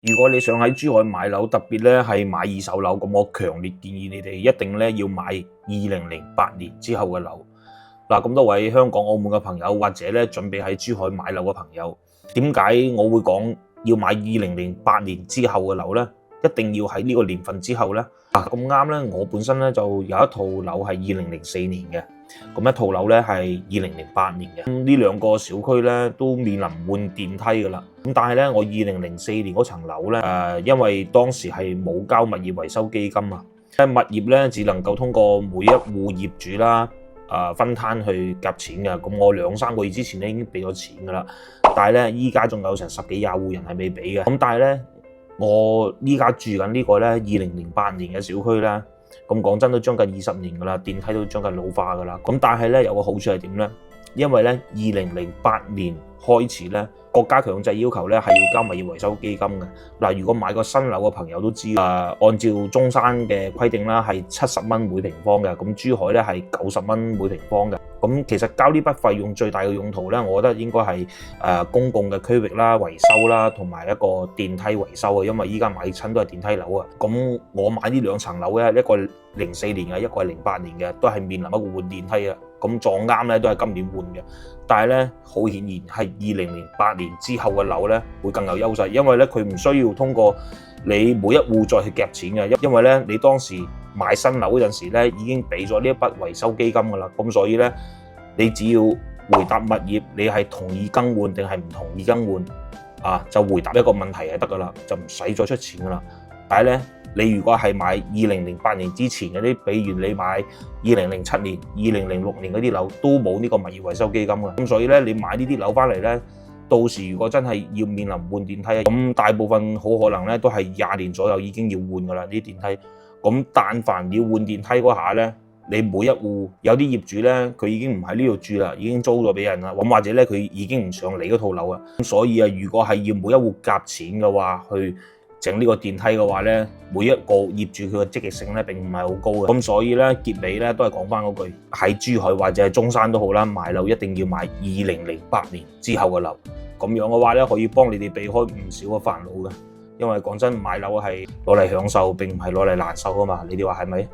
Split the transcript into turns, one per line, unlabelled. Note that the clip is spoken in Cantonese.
如果你想喺珠海買樓，特別咧係買二手樓，咁我強烈建議你哋一定咧要買2008年之後嘅樓。嗱，咁多位香港、澳門嘅朋友，或者咧準備喺珠海買樓嘅朋友，點解我會講要買2008年之後嘅樓呢？一定要喺呢個年份之後呢？咁啱咧，我本身咧就有一套樓係2004年嘅，咁一套樓咧係2008年嘅。咁呢兩個小區咧都面臨換電梯噶啦。咁但係咧，我2004年嗰層樓咧，因為當時係冇交物業維修基金啊，物業咧只能夠通過每一戶業主啦，分攤去夾錢嘅。咁我2-3個月之前咧已經俾咗錢噶啦，但係咧依家仲有成10幾20戶人係未俾嘅。咁但係咧，我依家住緊呢個咧2008年嘅小區咧，咁講真都將近20年噶啦，電梯都將近老化噶啦。咁但係咧有個好處係點咧？因為咧2008年開始咧，國家強制要求咧係要交物業維修基金嘅。嗱，如果買個新樓嘅朋友都知，按照中山嘅規定啦，係70蚊每平方嘅，咁珠海咧係90蚊每平方嘅。咁其實交呢筆費用最大嘅用途咧，我覺得應該係公共嘅區域啦、維修啦，同埋一個電梯維修啊。因為依家買親都係電梯樓啊。咁我買呢2層樓咧，一個04年嘅，一個係08年嘅，都係面臨一個換電梯啊。咁撞啱咧都係今年換嘅。但係咧，好顯然係2008年之後嘅樓咧會更有優勢，因為咧佢唔需要通過你每一戶再去夾錢嘅，因為咧你當時買新樓嗰陣時咧已經俾咗呢一筆維修基金噶啦，咁所以咧你只要回答物業你係同意更換定係唔同意更換就回答一個問題就得噶啦，就唔使再出錢噶啦。但係咧，你如果係買2008年之前嗰啲，比如你買2007年、2006年嗰啲樓，都冇呢個物業維修基金噶。咁所以咧，你買呢啲樓翻嚟咧，到時如果真係要面臨換電梯，咁大部分好可能咧都係20年左右已經要換噶啦呢啲電梯。咁但凡要換電梯嗰下咧，你每一戶有啲業主咧，佢已經唔喺呢度住啦，已經租咗俾人啦，咁或者咧佢已經唔上你嗰套樓啦。咁所以如果係要每一戶夾錢嘅話，去整呢個電梯嘅話咧，每一個業主佢嘅積極性咧並唔係好高嘅。咁所以咧結尾咧都係講翻嗰句，喺珠海或者係中山都好啦，買樓一定要買2008年之後嘅樓，咁樣嘅話咧可以幫你哋避開唔少嘅煩惱嘅。因為講真，買樓係攞嚟享受，並唔係攞嚟難受㗎嘛，你哋話係咪？